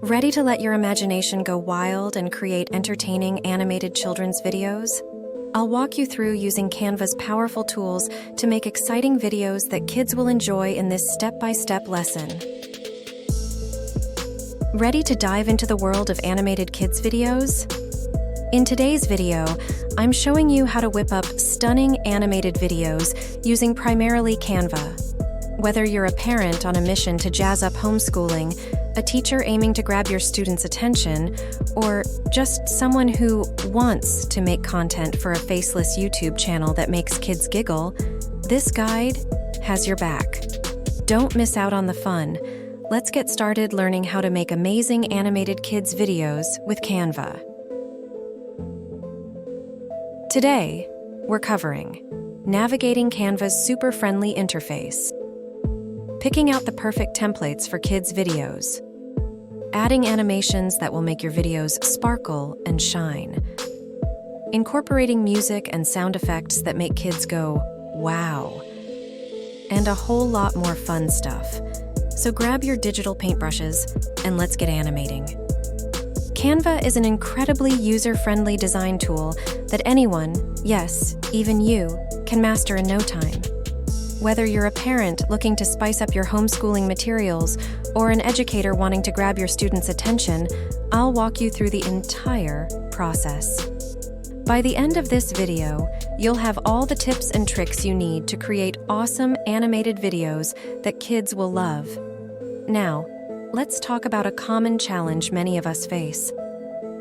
Ready to let your imagination go wild and create entertaining animated children's videos? I'll walk you through using Canva's powerful tools to make exciting videos that kids will enjoy in this step-by-step lesson. Ready to dive into the world of animated kids videos? In today's video, I'm showing you how to whip up stunning animated videos using primarily Canva. Whether you're a parent on a mission to jazz up homeschooling, a teacher aiming to grab your students' attention, or just someone who wants to make content for a faceless YouTube channel that makes kids giggle, this guide has your back. Don't miss out on the fun. Let's get started learning how to make amazing animated kids videos with Canva. Today, we're covering navigating Canva's super-friendly interface, picking out the perfect templates for kids' videos, adding animations that will make your videos sparkle and shine, incorporating music and sound effects that make kids go, wow, and a whole lot more fun stuff. So grab your digital paintbrushes and let's get animating. Canva is an incredibly user-friendly design tool that anyone, yes, even you, can master in no time. Whether you're a parent looking to spice up your homeschooling materials or an educator wanting to grab your students' attention, I'll walk you through the entire process. By the end of this video, you'll have all the tips and tricks you need to create awesome animated videos that kids will love. Now, let's talk about a common challenge many of us face.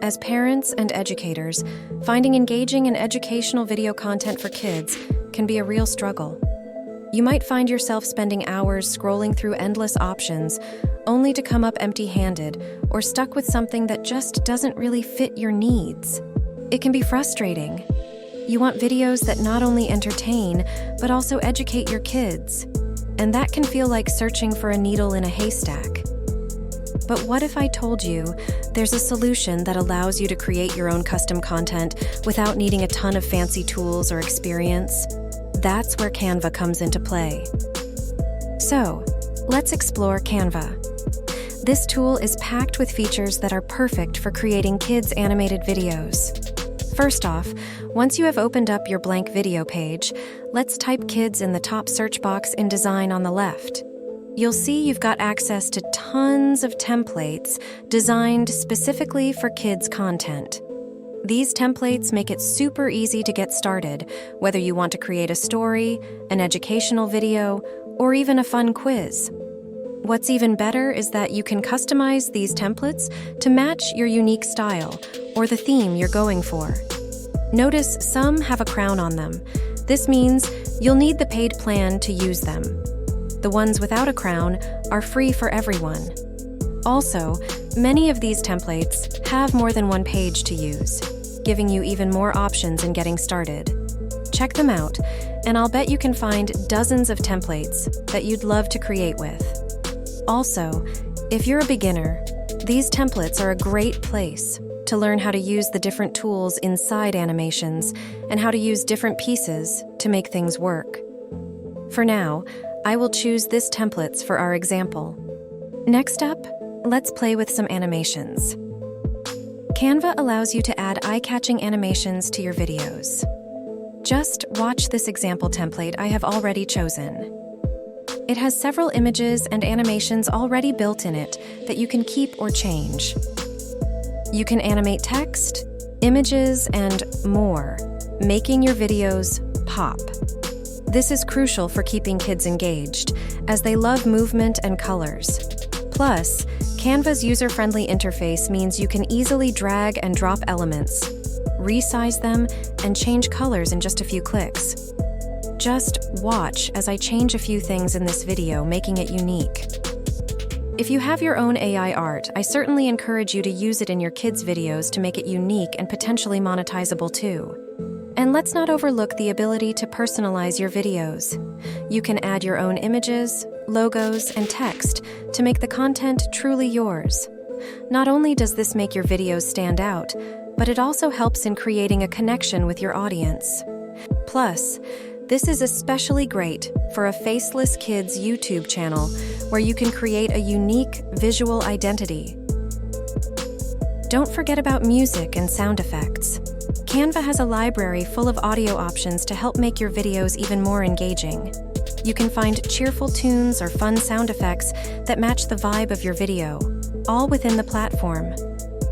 As parents and educators, finding engaging and educational video content for kids can be a real struggle. You might find yourself spending hours scrolling through endless options, only to come up empty-handed or stuck with something that just doesn't really fit your needs. It can be frustrating. You want videos that not only entertain, but also educate your kids. And that can feel like searching for a needle in a haystack. But what if I told you there's a solution that allows you to create your own custom content without needing a ton of fancy tools or experience? That's where Canva comes into play. So, let's explore Canva. This tool is packed with features that are perfect for creating kids' animated videos. First off, once you have opened up your blank video page, let's type kids in the top search box in design on the left. You'll see you've got access to tons of templates designed specifically for kids' content. These templates make it super easy to get started, whether you want to create a story, an educational video, or even a fun quiz. What's even better is that you can customize these templates to match your unique style or the theme you're going for. Notice some have a crown on them. This means you'll need the paid plan to use them. The ones without a crown are free for everyone. Also, many of these templates have more than one page to use, giving you even more options in getting started. Check them out, and I'll bet you can find dozens of templates that you'd love to create with. Also, if you're a beginner, these templates are a great place to learn how to use the different tools inside animations and how to use different pieces to make things work. For now, I will choose this templates for our example. Next up, let's play with some animations. Canva allows you to add eye-catching animations to your videos. Just watch this example template I have already chosen. It has several images and animations already built in it that you can keep or change. You can animate text, images, and more, making your videos pop. This is crucial for keeping kids engaged, as they love movement and colors. Plus, Canva's user-friendly interface means you can easily drag and drop elements, resize them, and change colors in just a few clicks. Just watch as I change a few things in this video, making it unique. If you have your own AI art, I certainly encourage you to use it in your kids' videos to make it unique and potentially monetizable too. And let's not overlook the ability to personalize your videos. You can add your own images, logos, and text to make the content truly yours. Not only does this make your videos stand out, but it also helps in creating a connection with your audience. Plus, this is especially great for a faceless kids YouTube channel where you can create a unique visual identity. Don't forget about music and sound effects. Canva has a library full of audio options to help make your videos even more engaging. You can find cheerful tunes or fun sound effects that match the vibe of your video, all within the platform.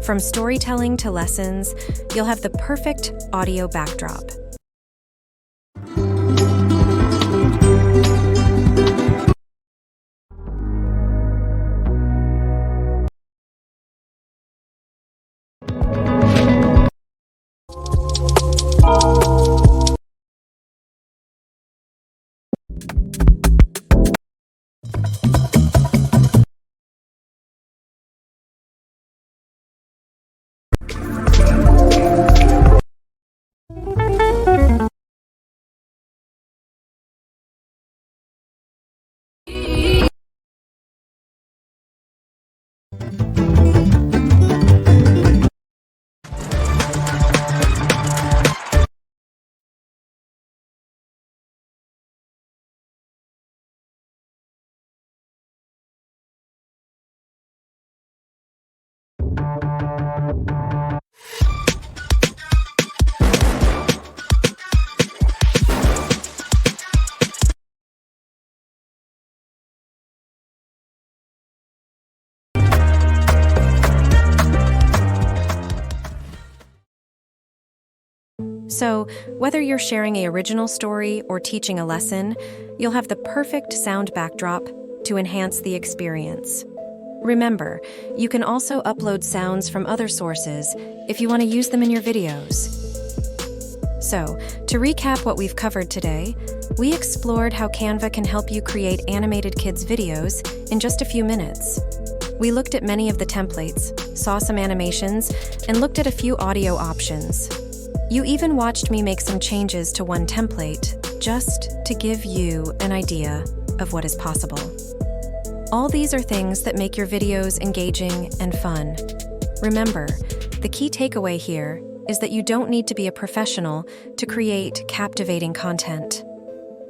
From storytelling to lessons, you'll have the perfect audio backdrop. So, whether you're sharing an original story or teaching a lesson, you'll have the perfect sound backdrop to enhance the experience. Remember, you can also upload sounds from other sources if you want to use them in your videos. So, to recap what we've covered today, we explored how Canva can help you create animated kids' videos in just a few minutes. We looked at many of the templates, saw some animations, and looked at a few audio options. You even watched me make some changes to one template, just to give you an idea of what is possible. All these are things that make your videos engaging and fun. Remember, the key takeaway here is that you don't need to be a professional to create captivating content.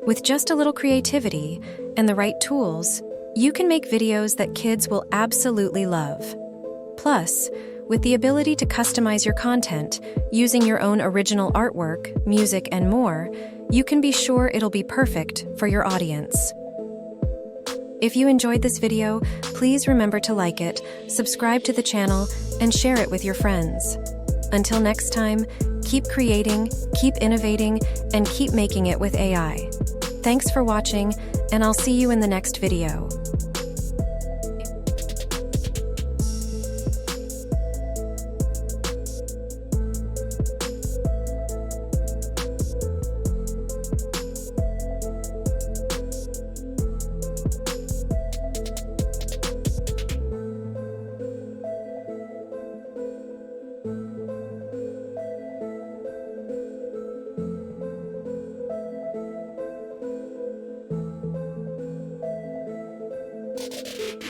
With just a little creativity and the right tools, you can make videos that kids will absolutely love. Plus, with the ability to customize your content using your own original artwork, music, and more, you can be sure it'll be perfect for your audience. If you enjoyed this video, please remember to like it, subscribe to the channel, and share it with your friends. Until next time, keep creating, keep innovating, and keep making it with AI. Thanks for watching, and I'll see you in the next video.